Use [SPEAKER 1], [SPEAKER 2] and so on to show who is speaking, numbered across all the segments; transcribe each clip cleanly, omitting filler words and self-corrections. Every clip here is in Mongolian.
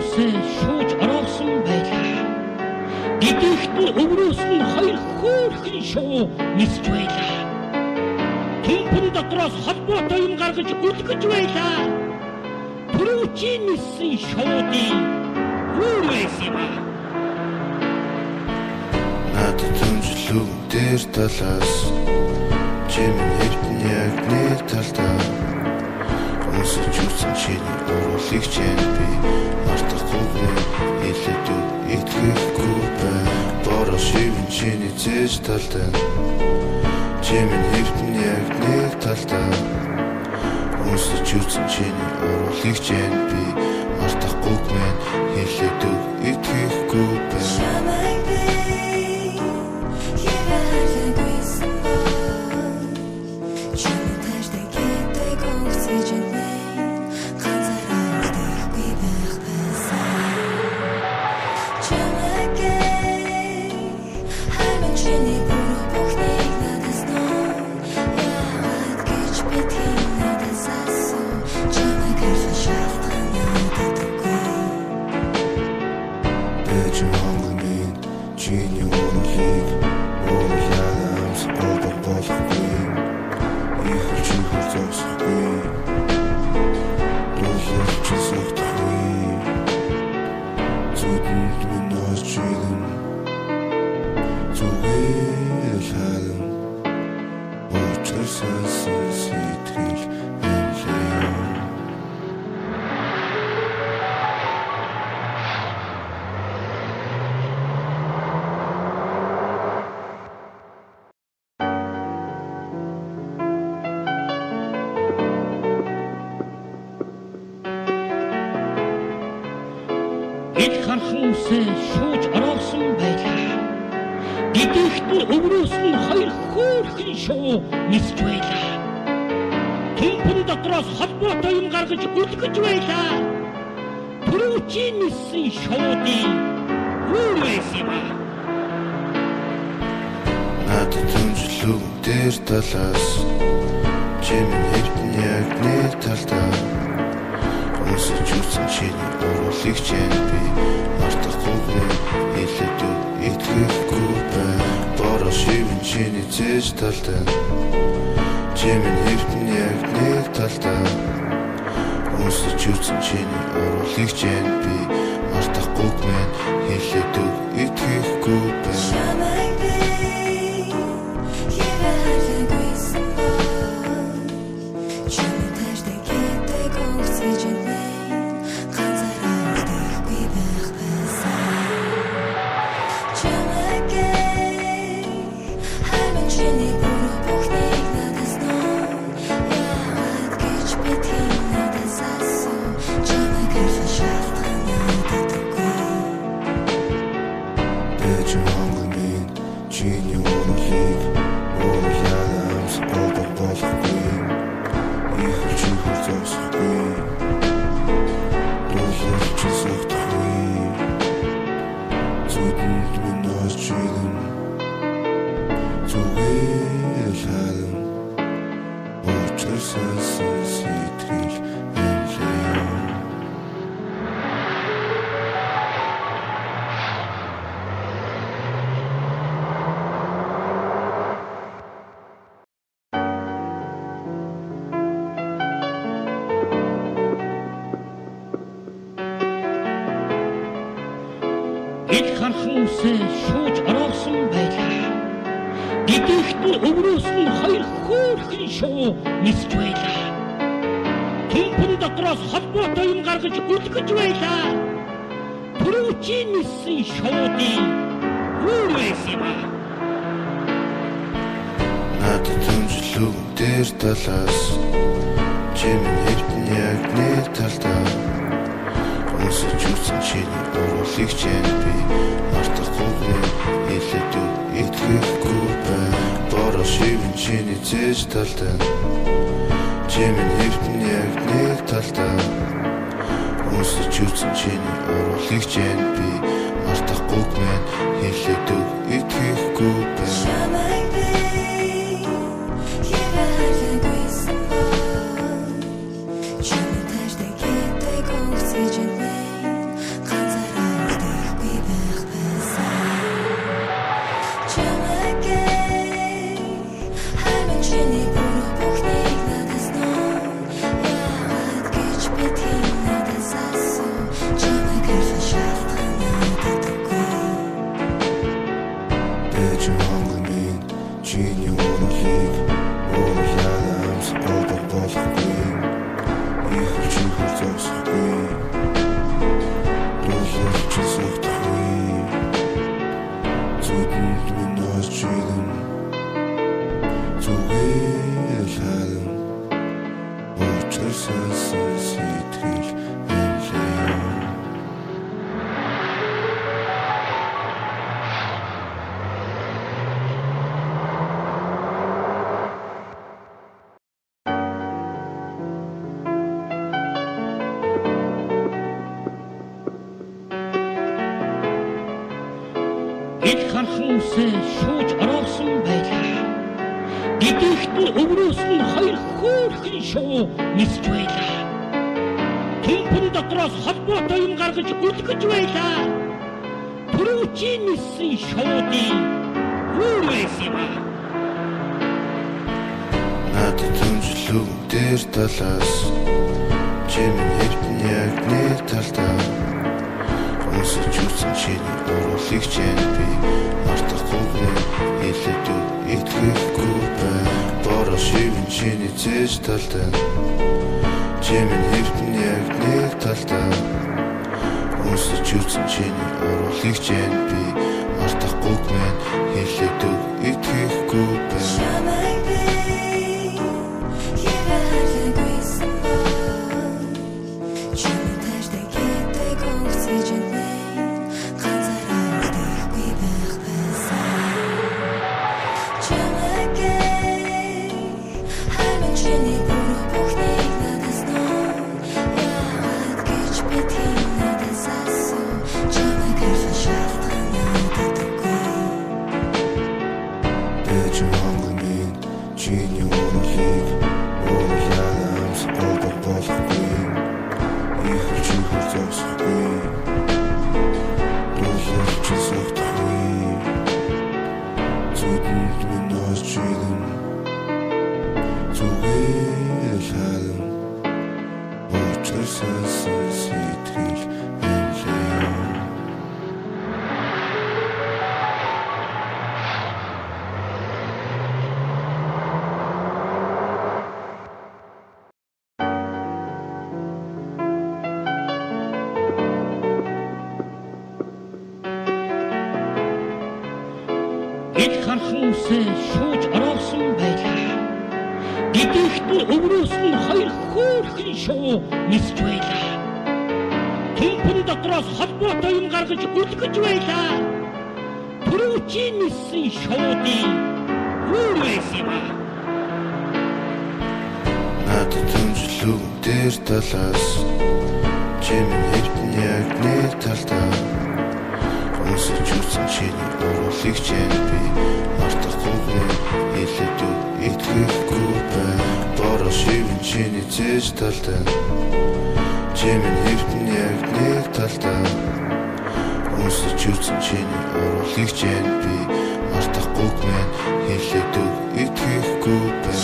[SPEAKER 1] хүмүүсээ шууж ороогсон байлаа. Гэдэгт нь өврөөс нь хоёр хөөрхөн шуу нисж байлаа. Түнхэн дотроос холбоотой юм гаргаж үлгэж байлаа. Түрүүчийн ниссэн шуудын юу байсан бэ?
[SPEAKER 2] Надад түнжлүү дээр талаас чимэн хэвтэн яг нэг талдаа Өнсөж үсэн чиний оруулыг чэн би мартахгүй хэлэдүү итгэхгүй бай Бороо шивэн чиний зээж талдаа чимэн хэвтэн яг нэг талдаа Өнсөж үсэн чиний оруулыг чэн би мартахгүй хэлэдүү итгэхгүй бай
[SPEAKER 1] Эд хархамсээ шууж ороогсон байлаа. Гэдэгт нь өврөөс нь хоёр хөөрхөн шуу нисж байлаа. Түнхэн дотроос холбоотой юм гаргаж үлгэж байлаа. Түрүүчийн ниссэн шуудын юу байсан бэ?
[SPEAKER 2] Надад түнжлүү дээр талаас чимэн хэвтэн яг нэг талдаа Өнсөж үсэн чиний оруулыг чэн би мартахгүй хэлэдүү итгэхгүй бай Бороо шивэн чиний зээж талдаа чимэн хэвтэн яг нэг талдаа Өнсөж үсэн чиний оруулыг чэн би мартахгүй хэлэдүү итгэхгүй бай
[SPEAKER 1] Эд хархамсээ шууж ороогсон байлаа. Гэдэгт нь өврөөс нь хоёр хөөрхөн шуу нисж байлаа. Түнхэн дотроос холбоотой юм гаргаж үлгэж байлаа. Түрүүчийн ниссэн шуудын юу байсан бэ?
[SPEAKER 2] Надад түнжлүү дээр талаас чимэн хэвтэн яг нэг талдаа Өнсөж үсэн чиний оруулыг чэн би мартахгүй хэлэдүү итгэхгүй бай Бороо шивэн чиний зээж талдаа чимэн хэвтэн яг нэг талдаа Өнсөж үсэн чиний оруулыг чэн би мартахгүй хэлэдүү итгэхгүй бай Байж хонглын чиний урлыг уурлаас болохгүй их чихэр зогсохгүй дуулж сохтгүй зүдэнд минь очилэн зүгээр халан очирсан сэтгэл
[SPEAKER 1] Ил хархамсээ шууж ороосон байлаа. Гэдэгт нь өврөөс нь хоёр хөөрхөн шуу нисж байлаа. Түнхэн дотроос холбоотой юм гаргаж үлгэж байлаа. Түрүүчийн ниссэн шуудын юу байсан бэ?
[SPEAKER 2] Надад түнжлүү дээр талаас чимэн хэвтэн яг нэг талдаа Хүмүүсэж үсэн чиний уруулыг чэн би мартахгүй хэлэдүү итгэхгүй бай Бороо шивэн чиний зээж талдаа чимэн хэвтэн яг нэг талдаа Хүмүүсэж үсэн чиний уруулыг чэн би мартахгүй хэлэдүү итгэхгүй бай чиний урлыг уурлаас болохгүй их чихэр зогсохгүй дуулж сохтгүй зүдэнд минь очилэн зүгээр халан очирсан сэтгэл
[SPEAKER 1] Ил хархамсээ шууж ороосон байлаа. Гэдэгт нь өврөөс нь хоёр хөөрхөн шуу нисж байлаа. Түнхэн дотроос холбоотой юм гаргаж үлгэж байлаа. Түрүүчийн ниссэн шуудын юу байсан бэ?
[SPEAKER 2] Надад түнжлүү дээр талаас чимэн хэвтэн яг нэг талдаа Хүмүүсэж үсэн чиний уруулыг чэн би мартахгүй хэлэдүү итгэхгүй бай Бороо шивэн чиний зээж талдаа чимэн хэвтэн яг нэг талдаа Хүмүүсэж үсэн чиний уруулыг чэн би мартахгүй хэлэдүү итгэхгүй бай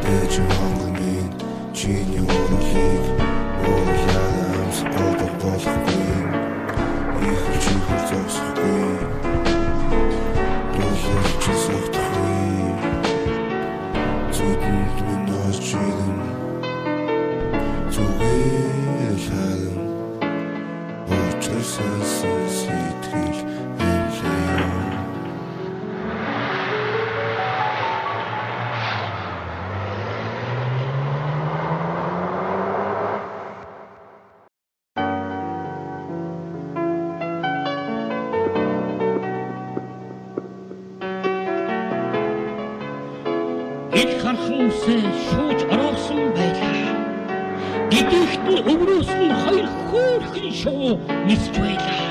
[SPEAKER 2] Байж хонглын чиний урлыг уурлаас болохгүй их чихэр зогсохгүй дуулж сохтгүй зүдэнд минь очилэн зүгээр халан очирсан сэтгэл
[SPEAKER 1] Ил хархамсээ шууж ороосон байлаа. Гэдэгт нь өврөөс нь хоёр хөөрхөн шуу нисж байлаа.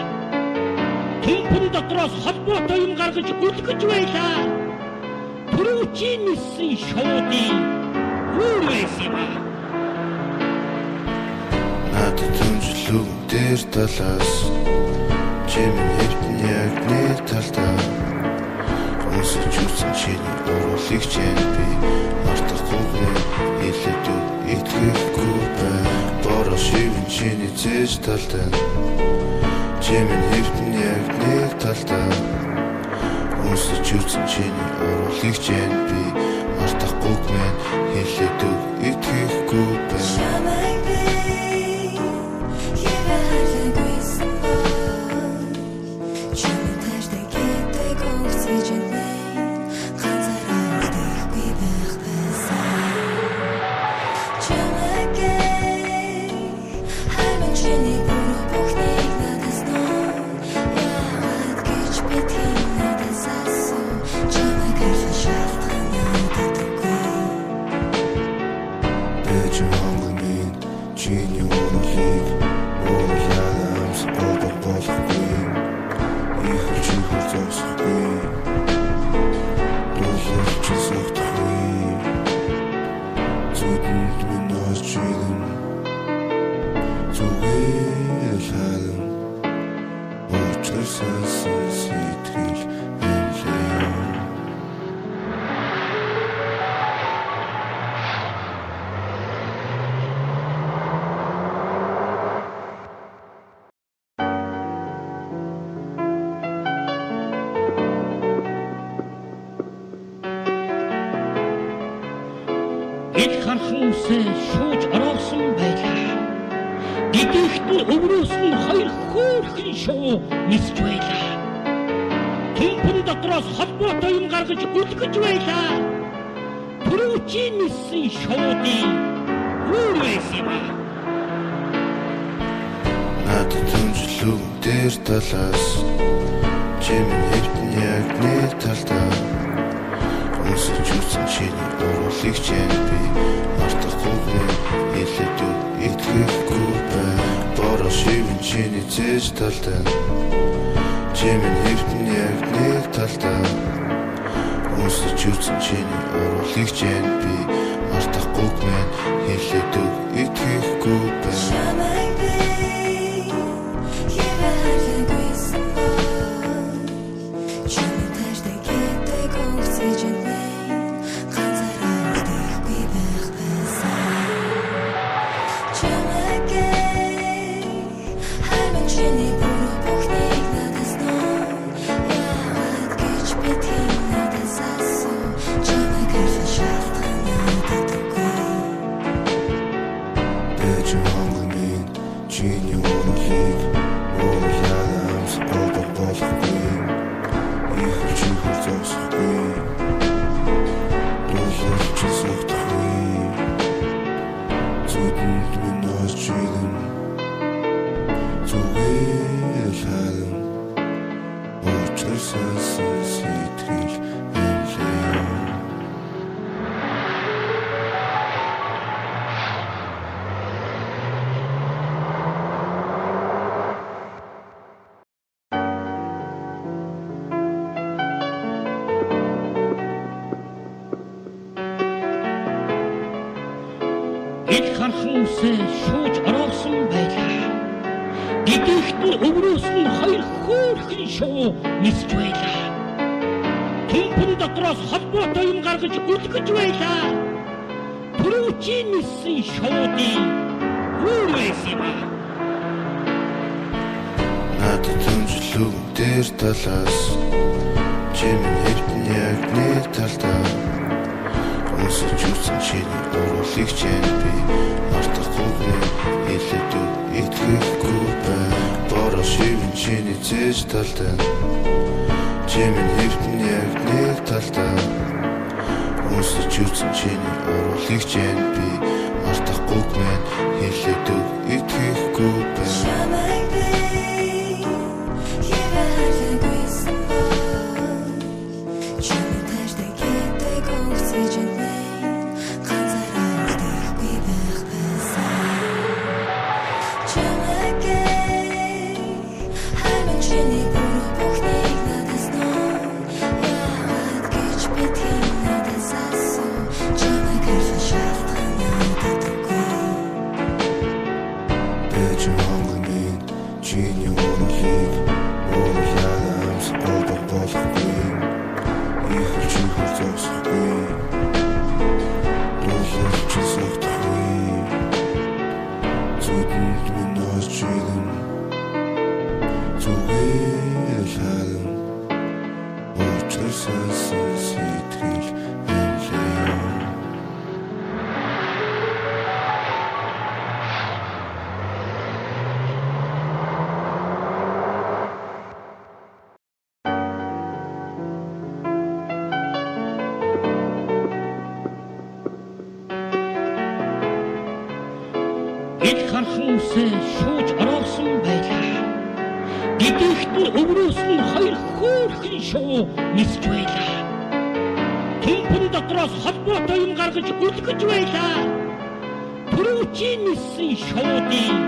[SPEAKER 1] Түнхэн дотроос холбоотой юм гаргаж үлгэж байлаа. Түрүүчийн нисэн шуудын өөр байсан юм аа.
[SPEAKER 2] Надад түнжлүү дээр талаас чимэн хэвтэн яг нэг талдаа Унсаж үсэн чиний оруулыг чэн би мартахгүй хэлэдүү итгэхгүй бай Бороо шивэн чиний зээж талдаа чимэн хэвтэн яг нэг талдаа Унсаж үсэн чиний оруулыг чэн би мартахгүй хэлэдүү итгэхгүй бай Чиний уурлыг уурлаад амс болохгүй их чихэл зогсохгүй дуулж сохтгүй зүдэнд минь очилэн зүгээр халан уучрсан сэтгэл
[SPEAKER 1] Ил хархан үсээ шууж ороосон байлаа. Гэдэгт нь өврөөс нь хоёр хөөрхөн шуу нисж байлаа. Түнхэн дотроос холбоотой юм гаргаж үлгэж байлаа. Түрүүчийн нисэн шуудын өөр байсан юм аа.
[SPEAKER 2] Надад түнжлүү дээр талаас чимэн хэвтэн яг нэг талдаа Унсаж үсэн чиний оруулыг чэн би мартахгүй хэлэдүү итгэхгүй бай Бороо шивэн чиний зээж талдаа чимэн хэвтэн яг нэг талдаа Унсаж үсэн чиний оруулыг чэн би мартахгүй хэлэдүү итгэхгүй бай Чиний уурлыг уурлаад амс болохгүй их чихэл зогсохгүй дуулж сохтгүй зүдэнд минь очилэн зүгээр халан уучрсан сэтгэл
[SPEAKER 1] Ил хархан үсээ шууж ороосон байлаа. Гэдэгт нь өврөөс нь хоёр хөөрхөн шуу нисж байлаа. Түнхэн дотроос холбоотой юм гаргаж үлгэж байлаа. Түрүүчийн нисэн шуудын өөр байсан юм аа.
[SPEAKER 2] Надад түнжлүү дээр талаас чимэн хэвтэн яг нэг талдаа Унсаж үсэн чиний оруулыг чэн би мартахгүй хэлэдүү итгэхгүй бай Бороо шивэн чиний зээж талдаа чимэн хэвтэн яг нэг талдаа Унсаж үсэн чиний оруулыг чэн би мартахгүй хэлэдүү итгэхгүй бай
[SPEAKER 3] Чиний бүр бүхнийг надаас нөө яагаад гэж би тийм
[SPEAKER 1] Хэд хархан үсээ шууж ороорсон байлаа. Гэдэгт нь өврөөс нь хоёр хөөрхөн шуу нисж байлаа. Түнхэн дотроос холбоотой юм гаргаж үлгэж байлаа. Түрүүчийн ниссэн шуудын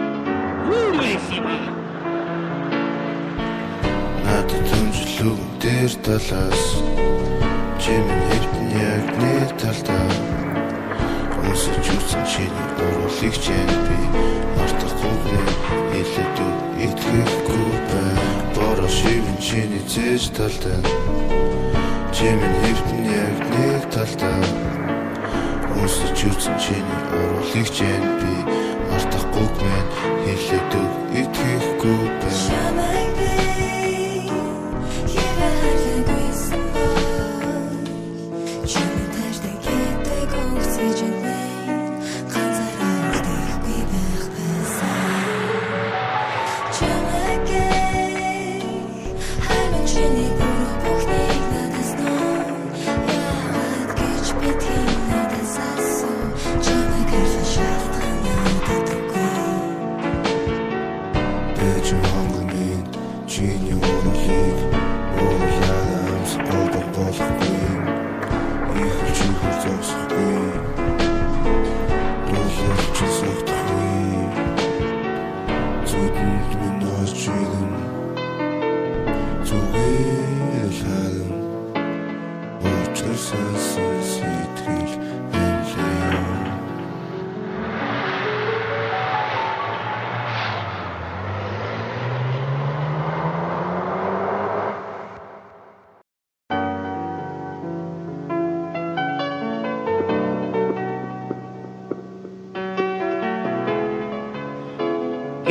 [SPEAKER 1] юу байсан юм?
[SPEAKER 2] Надад түнжлүү дээр талаас чимэн хэвтэн яг нэг талдаа өмсөж үтсэн чиний оруулыг чэн би мартахгүй хэлэдүү итгэхгүй бай бороо шивэн чиний зээж талдаа чимэн хэвтэн яг нэг талдаа өмсөж үтсэн чиний оруулыг чэн би мартахгүй хэлэдүү итгэхгүй бай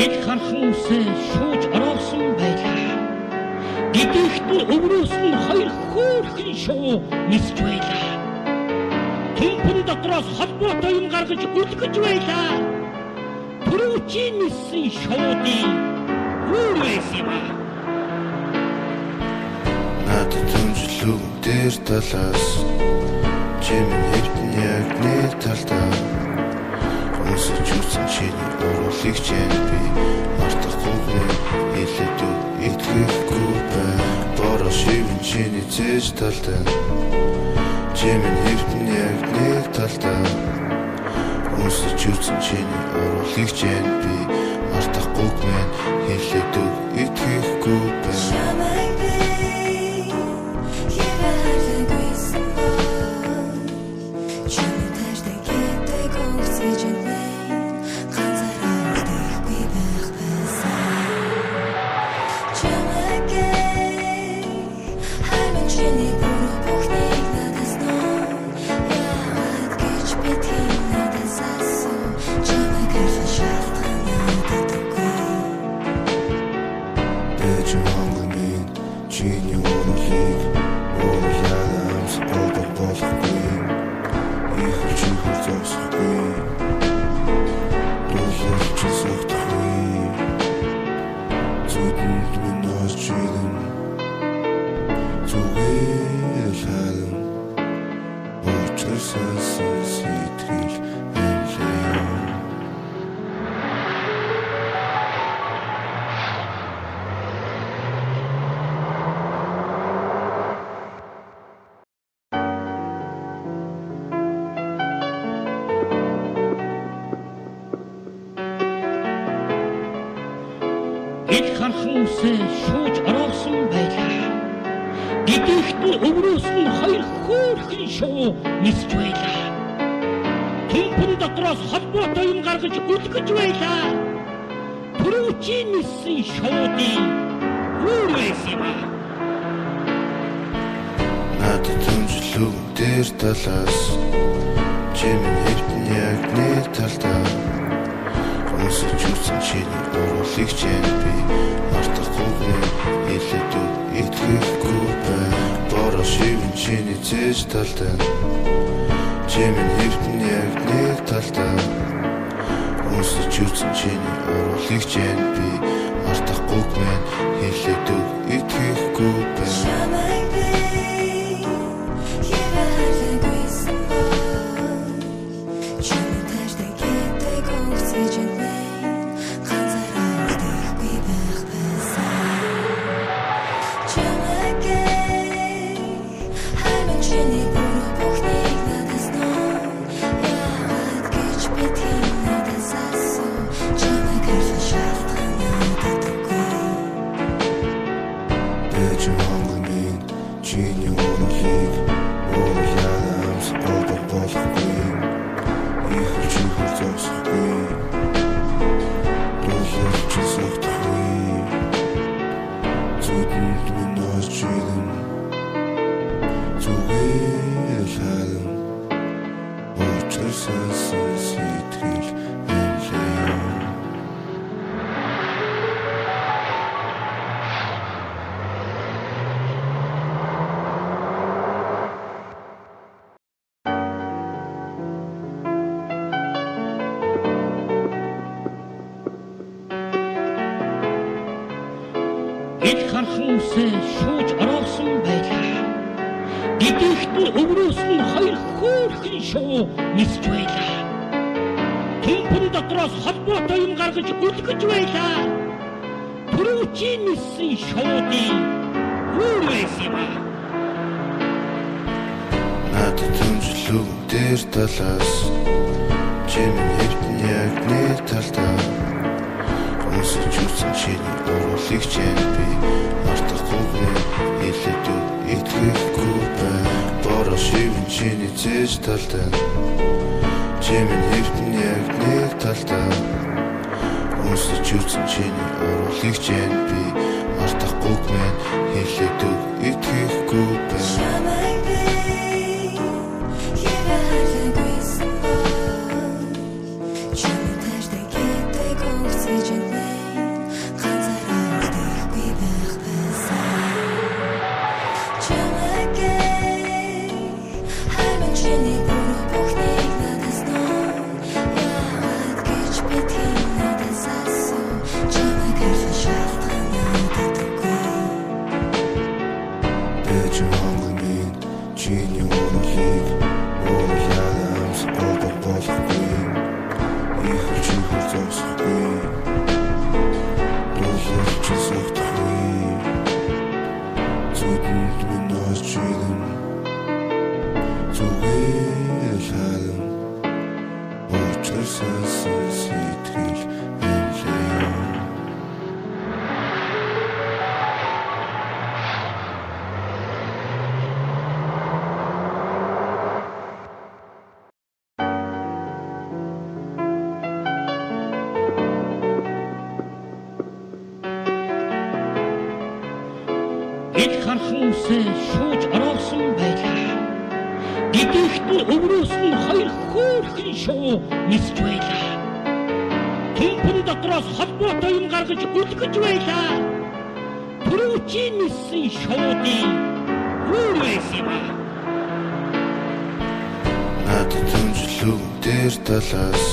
[SPEAKER 1] Хэд хархан үсээ шууж ороорсон байлаа. Гэдэгт нь өврөөс нь хоёр хөөрхөн шуу нисж байлаа. Түнхэн дотроос холбоотой юм гаргаж үлгэж байлаа. Түрүүчийн ниссэн шуудын юу байсан юм?
[SPEAKER 2] Надад түнжлүү дээр талаас чимэн хэвтэн яг нэг талдаа өмсөж үтсэн чиний оруулыг чэн би мартахгүй хэлэдүү итгэхгүй бай бороо шивэн чиний зээж талдаа чимэн хэвтэн яг нэг талдаа өмсөж үтсэн чиний оруулыг чэн би мартахгүй хэлэдүү итгэхгүй бай
[SPEAKER 1] Хэд хархан үсээ шууж ороорсон байлаа. Гэдэгт нь өврөөс нь хоёр хөөрхөн шуу нисж байлаа. Түнхэн дотроос холбоотой юм гаргаж үлгэж байлаа. Түрүүчийн ниссэн шуудын юу байсан юм?
[SPEAKER 2] Надад түнжлүү дээр талаас чимэн хэвтэн яг нэг талдаа өмсөж үтсэн чиний оруулыг чэн би мартахгүй хэлэдүү итгэхгүй бай бороо шивэн чиний зээж талдаа чимэн хэвтэн яг нэг талдаа өмсөж үтсэн чиний оруулыг чэн би мартахгүй хэлэдүү итгэхгүй бай
[SPEAKER 3] Чамтай дэгэдэг өгсөж байна.
[SPEAKER 2] сонсон сэтгэл нэлээ.
[SPEAKER 1] Ид хархан үсээ шууж ороосон байлаа. Гэдэгт нь өврөөс нь хоёр хөөрхөн шуу нисж байлаа. Тэмхэн дотроос холбоотой юм гаргаж үлгэж байлаа. Түрүүчийн ниссэн шуудын өөр байсан юм аа.
[SPEAKER 2] Надад түнжлүү дээр талаас чимэн хэвтэн яг нэг талдаа өмсөж үсэн чиний уруулыг чэн би мартахгүй хэлэдүү итгэхгүй бай. Бороо шивэн чиний зээж талдаа чимэн хэвтэн яг нэг талдаа өмсөж үсэн чиний уруулыг чэн би мартахгүй хэлэдүү итгэхгүй бай.
[SPEAKER 1] Ид хархан үсээ шууж ороосон байлаа. Гэдэгт нь өврөөс нь хоёр хөөрхөн шуу нисж байлаа. Тэмхэн дотроос холбоотой юм гаргаж үлгэж байлаа. Түрүүчийн ниссэн шуудын өөр байсан юм аа.
[SPEAKER 2] Надад түнжлүү дээр талаас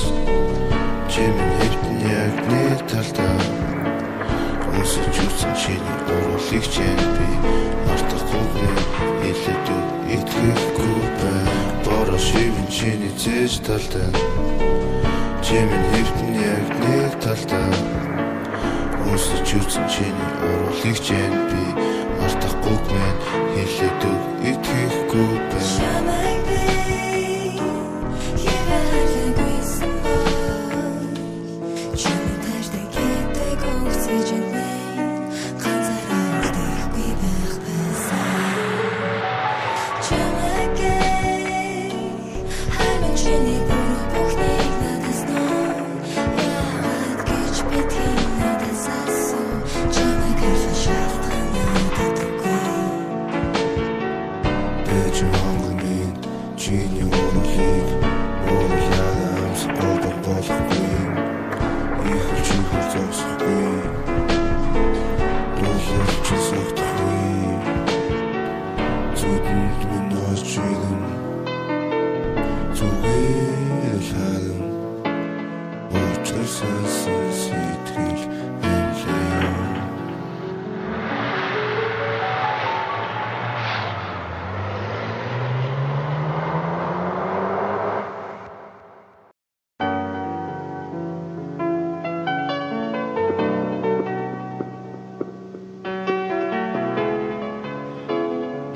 [SPEAKER 2] чимэн хэвтэн яг нэг талдаа өмсөж үсэн чиний уруулыг чэн би мартахгүй хэлэдүү итгэхгүй бай. Бороо шивэн чиний зээж талдаа чимэн хэвтэн яг нэг талдаа өмсөж үсэн чиний уруулыг чэн би мартахгүй хэлэдүү итгэхгүй бай.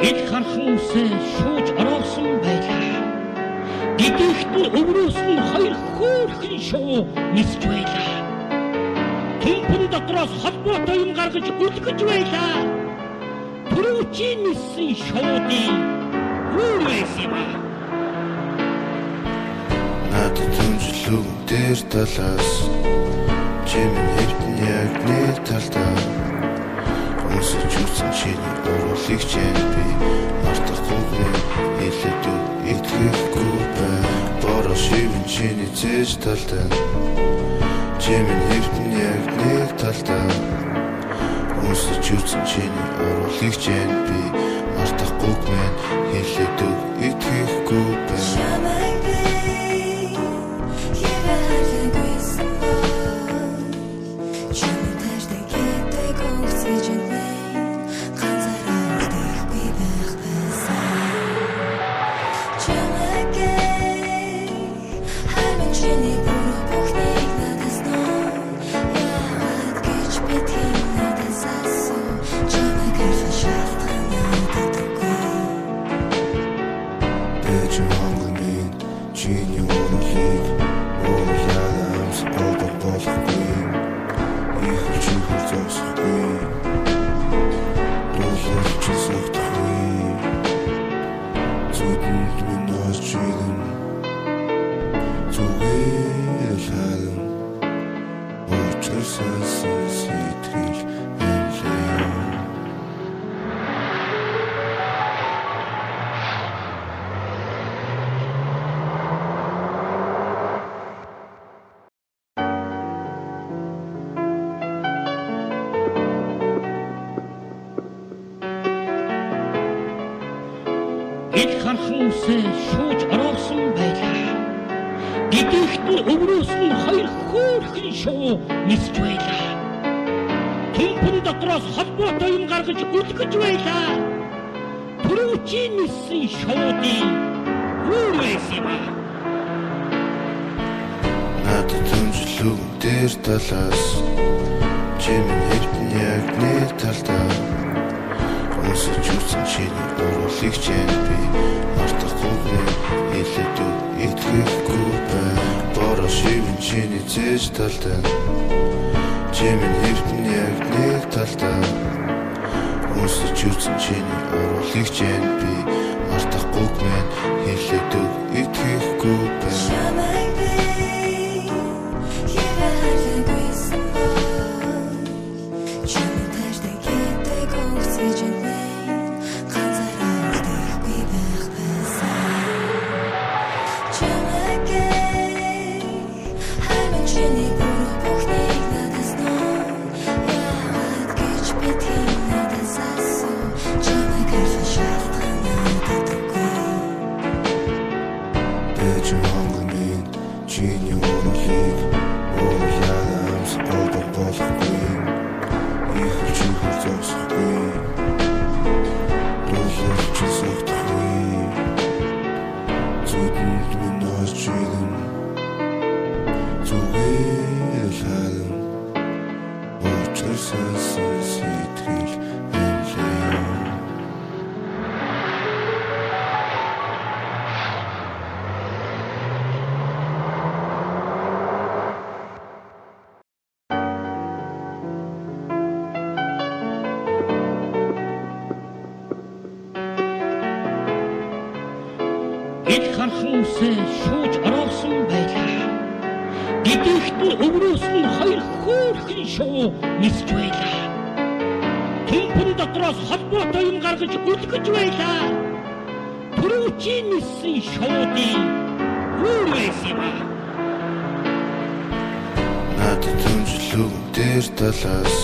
[SPEAKER 1] Ид хархан үсээ шууж ороосон байлаа. Гэдэгт нь өврөөс нь хоёр хөөрхөн шуу нисж байлаа. Тэмхэн дотроос холбоотой юм гаргаж үлгэж байлаа. Түрүүчийн ниссэн шуудын өөр байсан юм аа.
[SPEAKER 2] Надад түнжлүү дээр талаас чимэн хэвтэн яг нэг талдаа өмсөж үсэн чиний уруулыг чэн би мартахгүй хэлэдүү итгэхгүй бай. Бороо шивэн чиний цээж талтай чимэн эрдэн яг нэг талтай Өмсөж юусан чиний оруулыг чэн би мартахгүй мэн хэлээдэг итгэхгүй байна
[SPEAKER 1] Ид хархан үсээ шууж ороосон байлаа. Гэдэгт нь өврөөс нь хоёр хөөрхөн шуу нисж байлаа. Түнхэн дотроос холбоотой юм гаргаж үлгэж байлаа. Түрүүчийн ниссэн шуудын өөр байсан юм.
[SPEAKER 2] Надад түнжлүү дээр талаас чимэн эрдэн яг нэг талтай Өмсөж юусан чиний оруулыг чэн би мартахгүй мэн хэлээдэг итгэхгүй байна Бороо шивэн чиний цээж талтай чимэн эрдэн яг нэг талтай Өмсөж юусан чиний оруулыг чэн би мартахгүй мэн хэлээдэг итгэхгүй байна
[SPEAKER 1] Ид хархан үсээ шууж ороосон байлаа. Гэдэгт нь өврөөс нь хоёр хөөрхөн шуу нисж байлаа. Түнхэн дотроос холбоотой юм гаргаж үлгэж байлаа. Түрүүчийн ниссэн шуудын өөр байсан юм.
[SPEAKER 2] Надад түнжлүү дээр талаас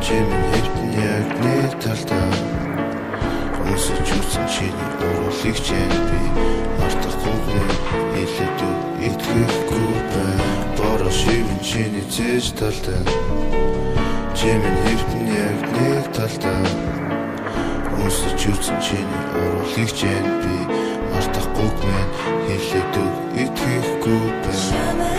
[SPEAKER 2] чимэн эрдэн яг нэг талтай Өмсөж юусан чиний оруулыг чэн би мартахгүй мэн хэлээдэг итгэхгүй байна Бороо шивэн чиний цээж талтай чимэн эрдэн яг нэг талтай Өмсөж юусан чиний оруулыг чэн би мартахгүй мэн хэлээдэг итгэхгүй байна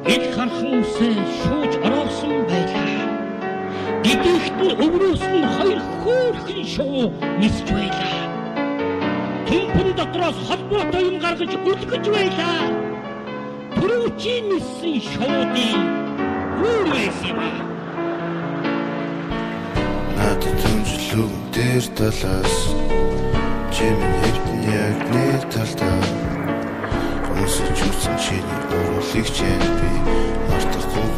[SPEAKER 1] Ил хархансээ шууж ороосон байлаа. Гэдэгт нь өврөөс нь хоёр хөөрхөн шуу нисж байлаа. Түнхэн дотроос холбоотой юм гаргаж үлгэж байлаа. Түрүүчийн ниссэн шуудын өөр байсан юм аа.
[SPEAKER 2] Надад түнжлүү дээр талаас чимэн хэвтэн яг нэг талдаа Хүмүүсэж үсэн чиний уруулыг чэн би мартахгүй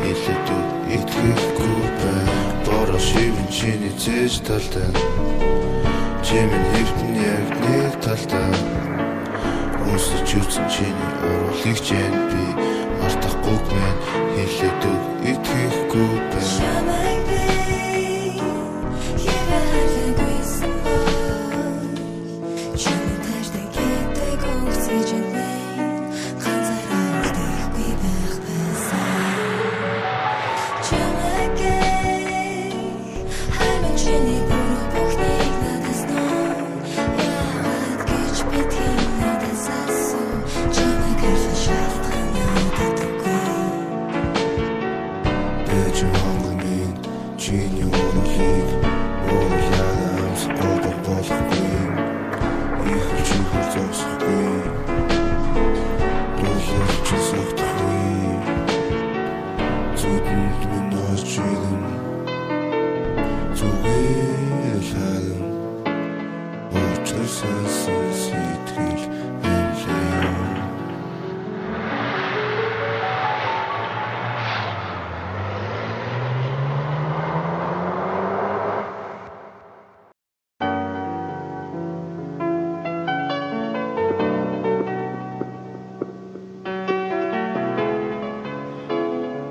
[SPEAKER 2] хэлэдүү итгэхгүй бай Бороо шивэн чиний зээж талдаа чимэн хэвтэн яг нэг талдаа Хүмүүсэж үсэн чиний уруулыг чэн би мартахгүй хэлэдүү итгэхгүй бай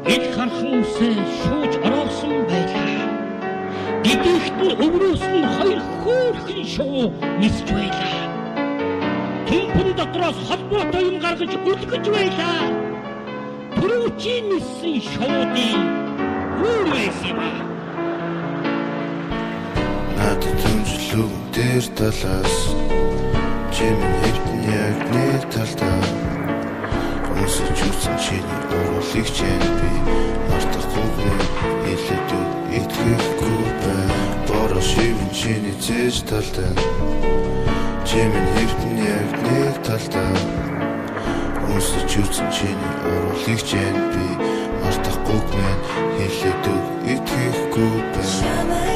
[SPEAKER 1] Ил хархансээ шууж ороосон байлаа. Гэдэгт нь өврөөс нь хоёр хөөрхөн шуу нисж байлаа. Түнхэн дотроос холбоотой юм гаргаж үлгэж байлаа. Түрүүчийн ниссэн шуудын өөр байсан юм аа.
[SPEAKER 2] Надад түнжлүү дээр талаас чимэн хэвтэн яг нэг талдаа Хүмүүсэж үсэн чиний уруулыг чэн би мартахгүй хэлэдүү итгэхгүй бай Бороо шивэн чиний зээж талдаа чимэн хэвтэн яг нэг талдаа Хүмүүсэж үсэн чиний уруулыг чэн би мартахгүй хэлэдүү итгэхгүй бай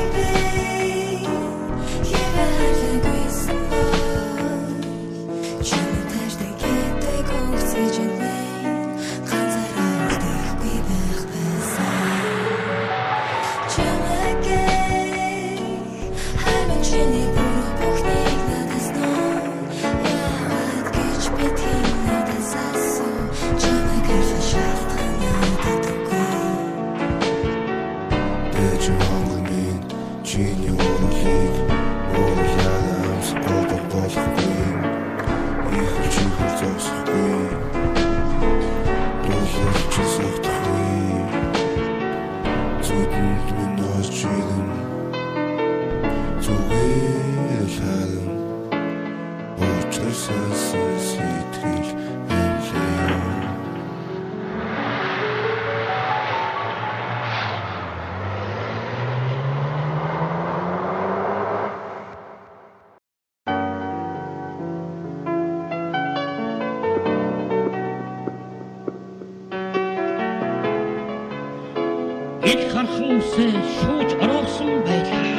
[SPEAKER 1] Ил хархансээ шууж ороосон байлаа.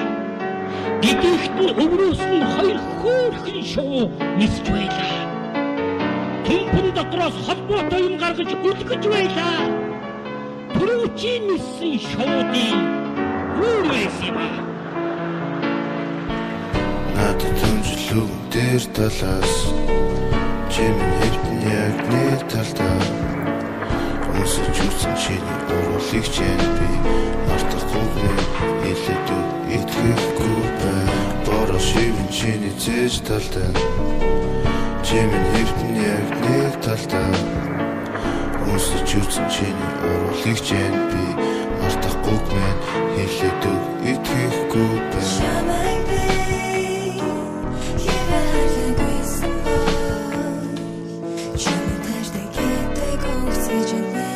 [SPEAKER 1] Гэдэгт нь өврөөс нь хоёр хөөрхөн шуу нисж байлаа. Түнхэн дотроос холбоотой юм гаргаж үлгэж байлаа. Түрүүчийн ниссэн шуудын өөр байсан юм аа.
[SPEAKER 2] Надад түнжлүү дээр талаас чимэн хэвтэн яг нэг талдаа Хүмүүсэж үсэн чиний уруулыг чэн би мартахгүй хэлэдүү итгэхгүй бай Бороо шивэн чиний зээж талдаа чимэн хэвтэн яг нэг талдаа Хүмүүсэж үсэн чиний уруулыг чэн би мартахгүй хэлэдүү итгэхгүй бай
[SPEAKER 3] Oxygen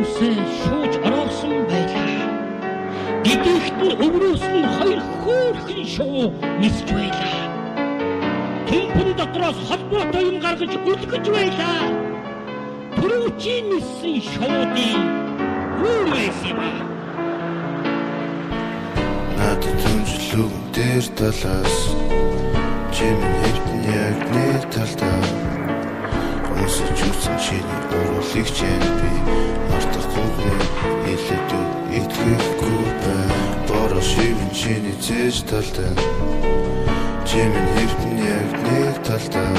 [SPEAKER 1] хүмүүсээ шууж ороогсон байлаа. Бидийгт нь өврөөс нь хоёр хөөрхөн шуу нисж байлаа. Түнхэн дотроос холбоотой юм гаргаж үлгэж байлаа. Түрүүчийн ниссэн шуудын юу байсан бэ?
[SPEAKER 2] Надад түнжлүү дээр талаас чимэн хэвтэн яг нэг талдаа өмсөж үсэн чиний уруулыг чэн би мартахгүй хэлэдүү итгэхгүй бай бороо шивэн чиний зээж талдаа чимэн хэвтэн яг нэг талдаа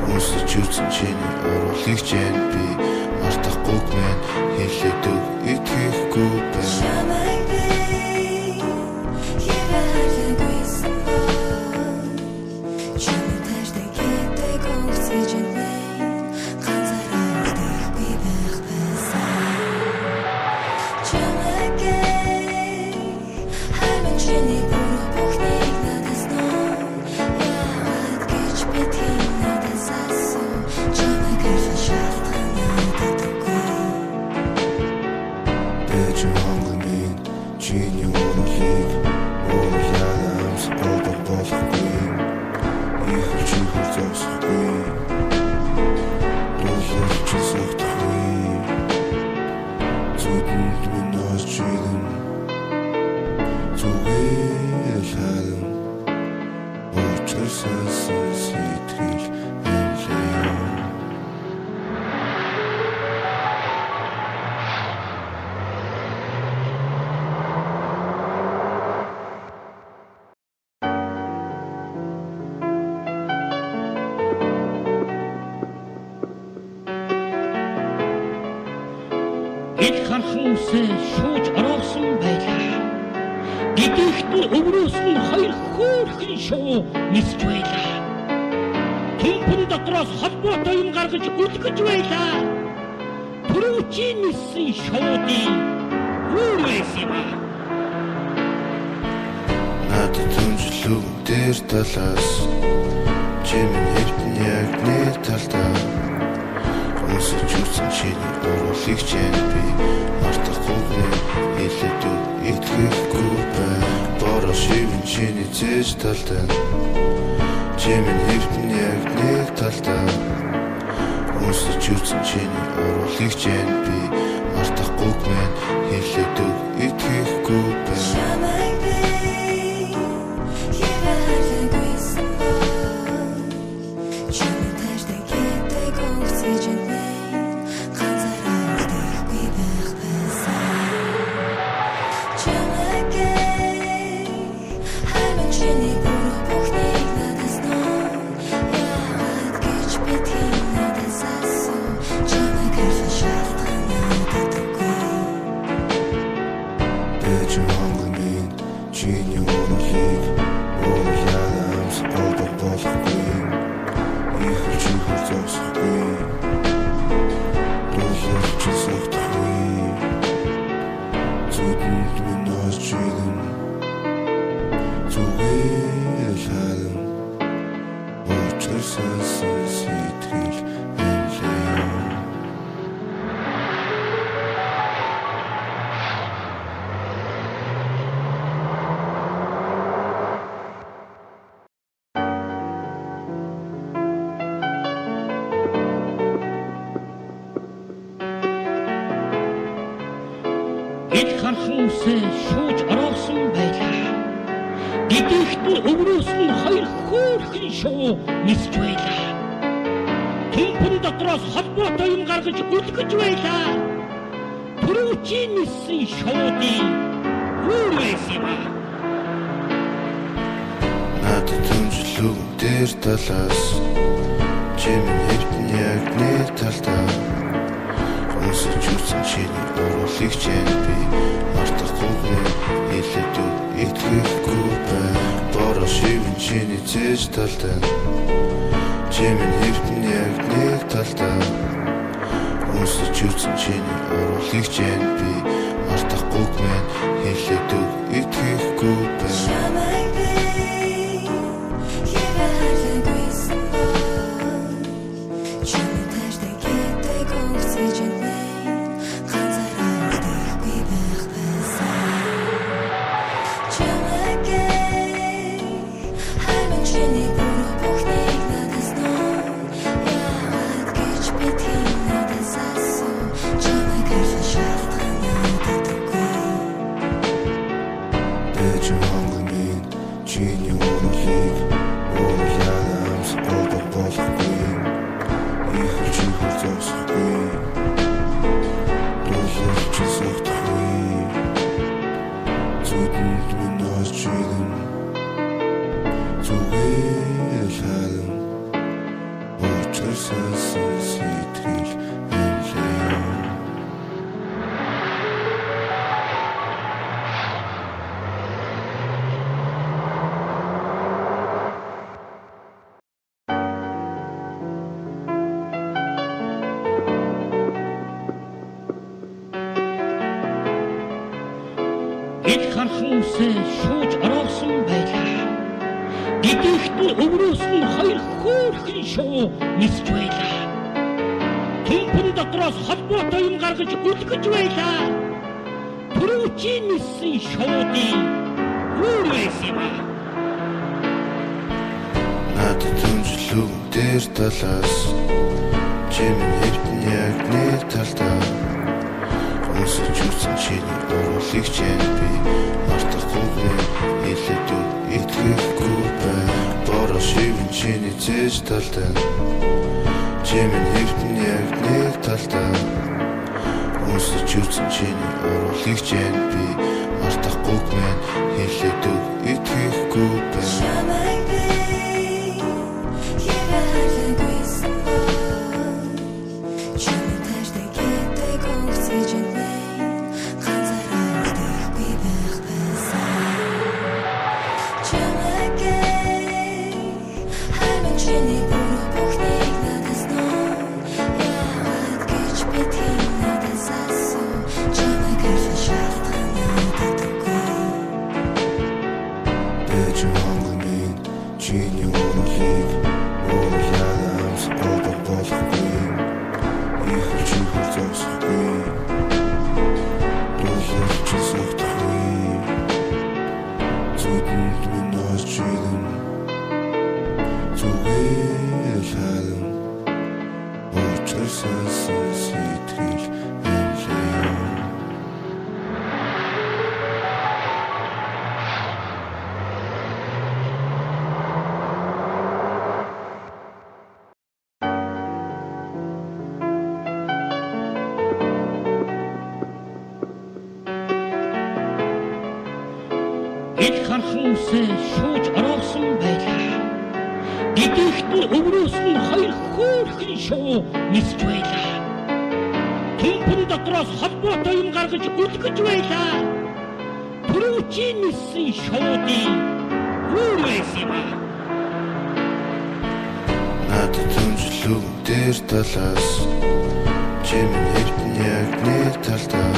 [SPEAKER 2] өмсөж үсэн чиний уруулыг чэн би мартахгүй хэлэдүү итгэхгүй бай
[SPEAKER 1] Эд хархуусээ шууж ороогсон байлаа. Бидийгт нь өврөөс нь хоёр хөөрхөн шуу нисж байлаа. Түнхэн дотроос холбоотой юм гаргаж үлгэж байлаа. Түрүүчийн ниссэн шуудын юу байсан бэ?
[SPEAKER 2] Надад түнжлүү дээр талаас чимэн хэвтэн яг нэг талдаа өмсөж үсэн чиний уруулыг чэн би мартахгүй хэлэдүү итгэхгүй бай бороо шивэн чиний зээж талдаа чимэн хэвтэн яг нэг талдаа өмсөж үсэн чиний уруулыг чэн би мартахгүй хэлэдүү итгэхгүй бай
[SPEAKER 1] Эд хархуусээ шууж ороогсон байлаа. Бидийгт нь өврөөс нь хоёр хөөрхөн шуу нисж байлаа. Түнхэн дотроос холбоотой юм гаргаж үлгэж байлаа. Түрүүчийн ниссэн шуудын юу байсан бэ?
[SPEAKER 2] Надад түнжлүү дээр талаас чимэн хэвтэн яг нэг талдаа өмсөж үсэн чиний уруулыг чэн би мартахгүй хэлэдүү итгэхгүй бай бороо шивэн чиний зээж талдаа чимэн хэвтэн яг нэг талдаа өмсөж үсэн чиний уруулыг чэн би мартахгүй хэлэдүү итгэхгүй бай
[SPEAKER 1] хүмүүсээ шууж ороогсон байлаа. Гэдэгт нь өврөөс нь хоёр хөөрхөн шуу нисж байлаа. Түнхэн дотроос холбоотой юм гаргаж үлгэж байлаа. Түрүүчийн ниссэн шуудын юу байсан бэ?
[SPEAKER 2] Надад түнжлүү дээр талаас чимэн хэвтэн яг нэг талдаа Өмсөж үсэн чиний оруулыг чэн би мартахгүй хэлэдүү итгэхгүй бай Бороо шивэн чиний зээж талдаа чимэн хэвтэн яг нэг талдаа Өмсөж үсэн чиний оруулыг чэн би мартахгүй хэлэдүү итгэхгүй бай
[SPEAKER 1] Ил хархамсээ шууж ороогсон байлаа. Гэдэгт нь өврөөс нь хоёр хөөрхөн шуу нисж байлаа. Түнхэн дотроос холбоотой юм гаргаж үлгэж байлаа. Түрүүчийн ниссэн шуудын юу байсан бэ?
[SPEAKER 2] Надад түнжлүү дээр талаас чимэн хэвтэн яг нэг талдаа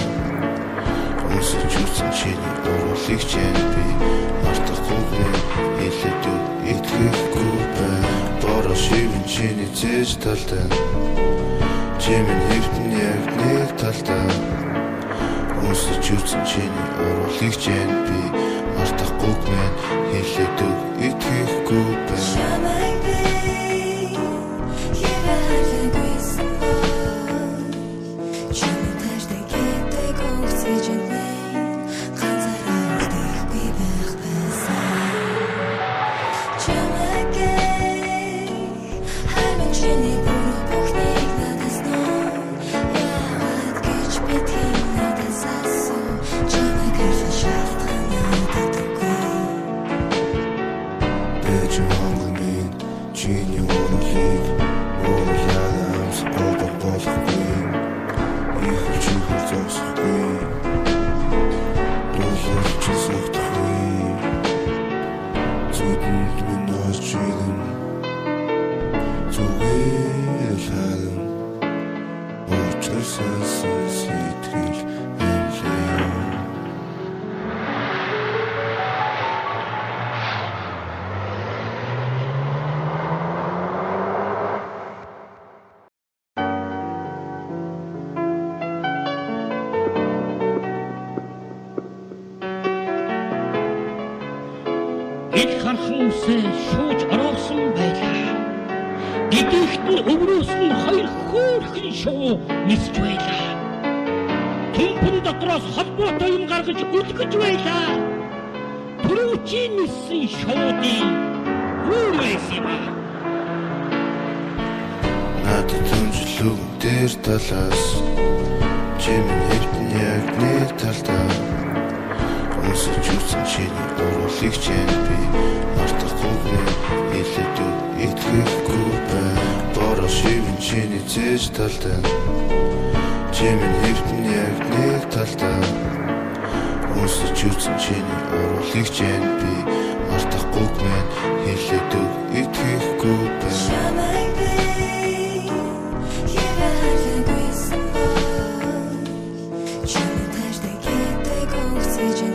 [SPEAKER 2] Өмсөж үсэн чиний оруулыг чэн би мартахгүй хэлэдүү итгэхгүй бай Бороо шивэн чиний зээж талдаа чимэн хэвтэн яг нэг талдаа Өмсөж үсэн чиний оруулыг чэн би мартахгүй хэлэдүү итгэхгүй бай
[SPEAKER 1] Ил хархамсээ шууж ороогсон байлаа. Гэдэгт нь өврөөс нь хоёр хөөрхөн шуу нисж байлаа. Түнхэн дотроос холбоотой юм гаргаж үлгэж байлаа. Түрүүчийн ниссэн шуудын юу байсан бэ?
[SPEAKER 2] Надад түнжлүү дээр талаас чимэн хэвтэн яг нэг талдаа Өмсөж үсэн чиний оруулыг чэн би мартахгүй хэлэдүү итгэхгүй бай Бороо шивэн чиний зээж талдаа чимэн хэвтэн яг нэг талдаа Өмсөж үсэн чиний оруулыг чэн би мартахгүй хэлэдүү итгэхгүй бай
[SPEAKER 3] Чамд тааштай гэдэг оцсон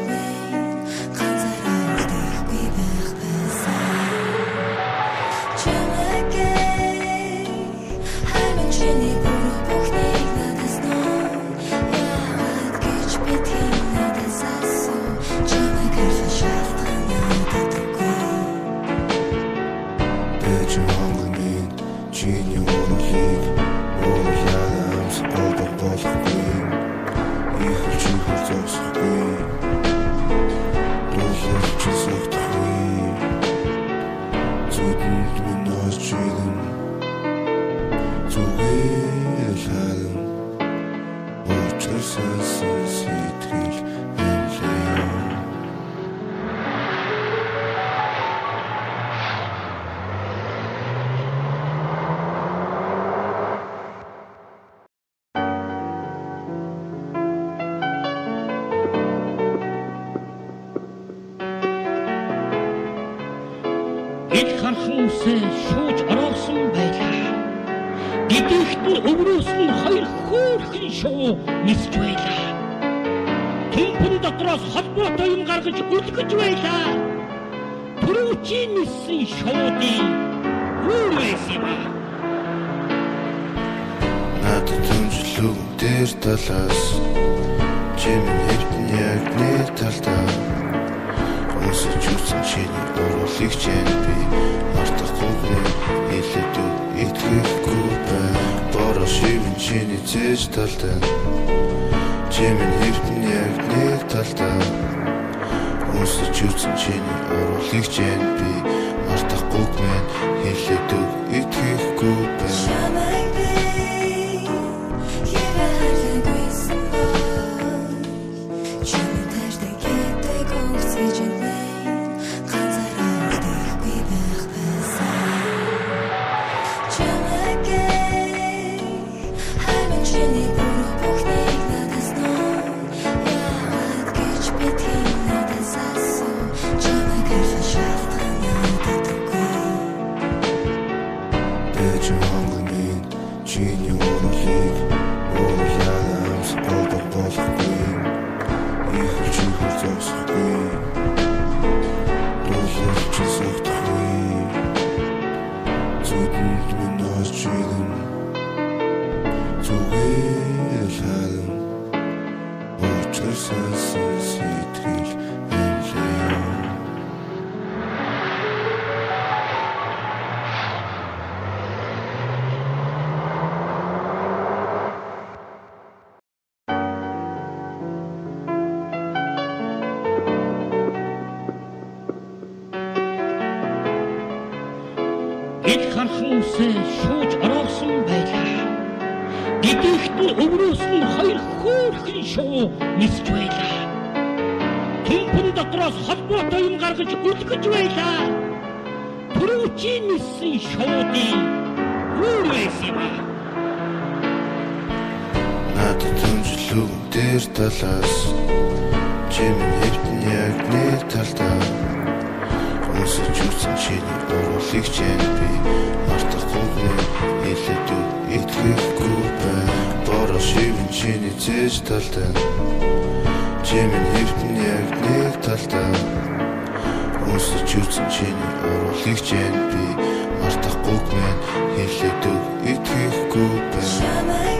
[SPEAKER 1] хархан үсээ шууж ороогсон байлаа. Гэдэгт нь өврөөс нь хоёр хөөрхөн шуу нисж байлаа. Түнхэн дотроос холбоотой юм гаргаж үлгэж байлаа. Түрүүчийн ниссэн шуудын юу байсан бэ?
[SPEAKER 2] Надад түнжлүү дээр талаас чимэн хэвтэн яг нэг талдаа Өмсөж үсэн чиний оруулыг чэн би мартахгүй хэлэдүү итгэхгүй бай Бороо шивэн чиний зээж талдаа чимэн хэвтэн яг нэг талдаа Өмсөж үсэн чиний оруулыг чэн би мартахгүй хэлэдүү итгэхгүй бай
[SPEAKER 1] Эд хархан үсээ шууж ороогсон байлаа. Гэдэгт нь өврөөс нь хоёр хөөрхөн шуу нисж байлаа. Түнхэн дотроос холбоотой юм гаргаж үлгэж байлаа. Түрүүчийн ниссэн шуудын юу байсан бэ?
[SPEAKER 2] Надад түнжлүү дээр талаас чимэн хэвтэн яг нэг талдаа Өмсөж үсэн чиний оруулыг чэн би мартахгүй хэлэдүү итгэхгүй бай Бороо шивэн чиний зээж талдаа чимэн хэвтэн яг нэг талдаа Өмсөж үсэн чиний оруулыг чэн би мартахгүй хэлэдүү итгэхгүй бай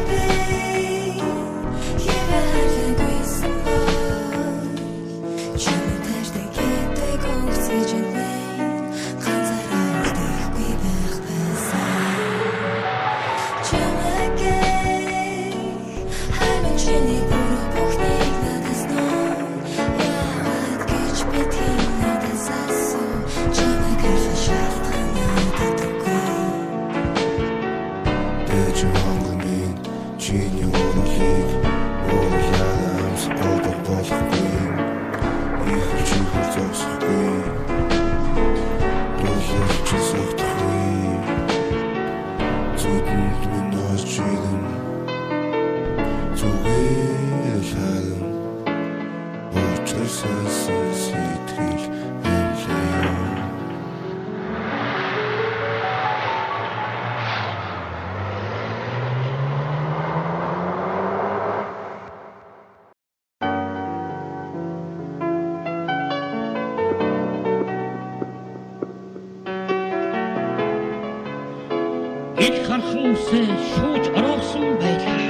[SPEAKER 1] Эд хархан үсээ шууж ороогсон байлаа.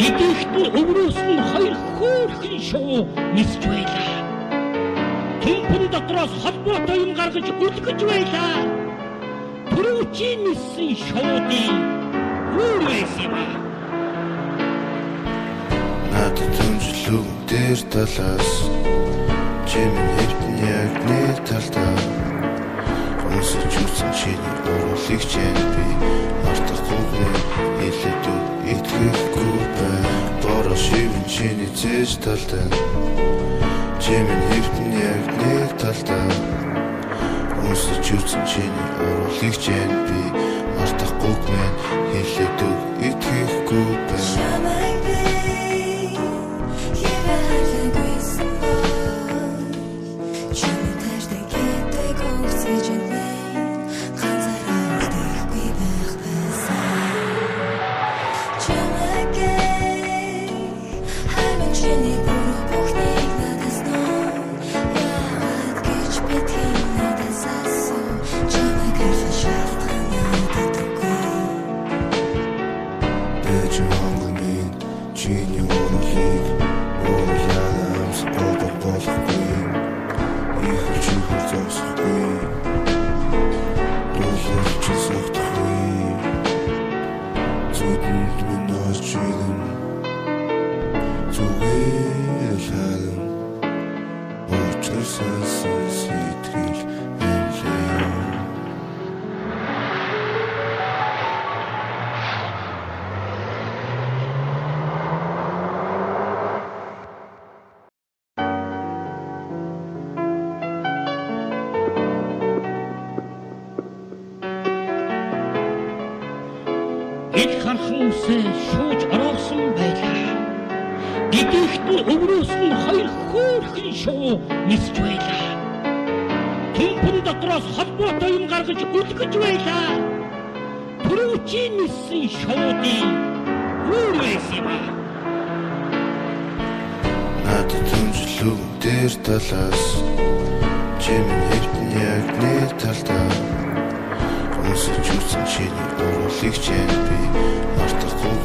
[SPEAKER 1] Гэдэгт нь өврөөс нь хоёр хөөрхөн шуу нисж байлаа. Түнхэн дотроос холбоотой юм гаргаж үлгэж байлаа. Түрүүчийн ниссэн шуудын юу байсан бэ?
[SPEAKER 2] Надад түнжлүү дээр талаас чимэн хэвтэн яг нэг талдаа Өмсөж үсэн чиний оруулыг чэн би мартахгүй хэлэдүү итгэхгүй бай Бороо шивэн чиний зээж талдаа чимэн хэвтэн яг нэг талдаа Өмсөж үсэн чиний оруулыг чэн би мартахгүй хэлэдүү итгэхгүй бай
[SPEAKER 3] Чамд тааштай гэдэг онгоцгийж байна.
[SPEAKER 1] Ил хархан үсээ шууж ороогсон байлаа. Гэдэгт нь өврөөс нь хоёр хөөрхөн шуу нисж байлаа. Түнхэн дотроос холбоотой юм гаргаж үлгэж байлаа. Түрүүчийн ниссэн шуудын юу байсан бэ?
[SPEAKER 2] Надад түнжлүү дээр талаас чимэн хэвтэн яг нэг талдаа Хүмүүсэж үсэн чиний оруулыг чэн би мартахгүй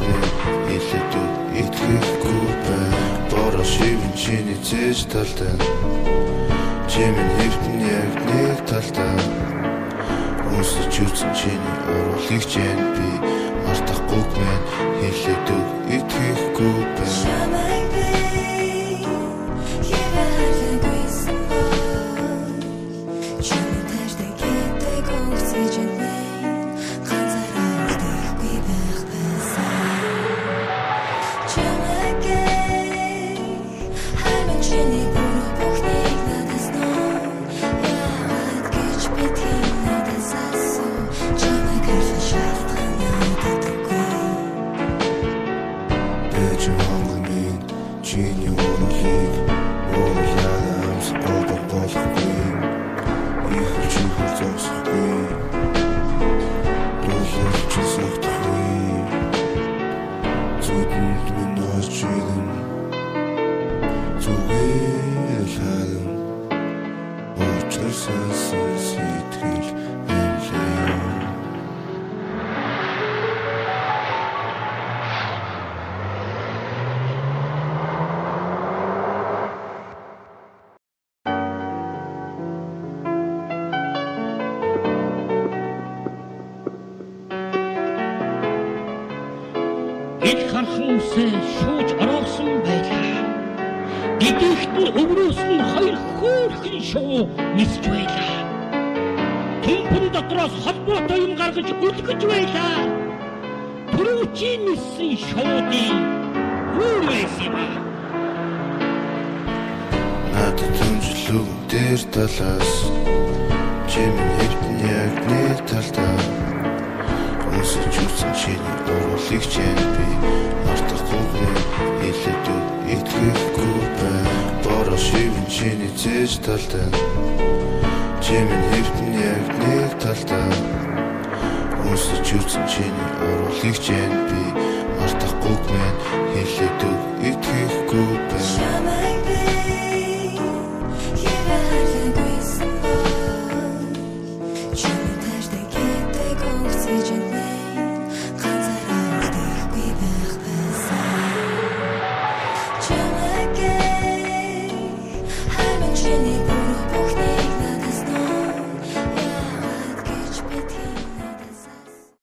[SPEAKER 2] хэлэдүү итгэхгүй бай Бороо шивэн чиний зээж талдаа чимэн хэвтэн яг нэг талдаа Хүмүүсэж үсэн чиний оруулыг чэн би мартахгүй хэлэдүү итгэхгүй бай
[SPEAKER 1] Ил хархан үсээ шууж ороогсон байлаа. Гэдэгт нь өврөөс нь хоёр хөөрхөн шуу нисж байлаа. Түнхэн дотроос холбоотой юм гаргаж үлгэж байлаа. Түрүүчийн ниссэн шуудын юу байсан бэ?
[SPEAKER 2] Надад түнжлүү дээр талаас чимэн хэвтэн яг нэг талдаа Хүмүүсэж үсэн чиний оруулыг чэн би мартахгүй хэлэдүү итгэхгүй бай Бороо шивэн чиний зээж талдаа чимэн хэвтэн яг нэг талдаа Хүмүүсэж үсэн чиний оруулыг чэн би мартахгүй хэлэдүү итгэхгүй бай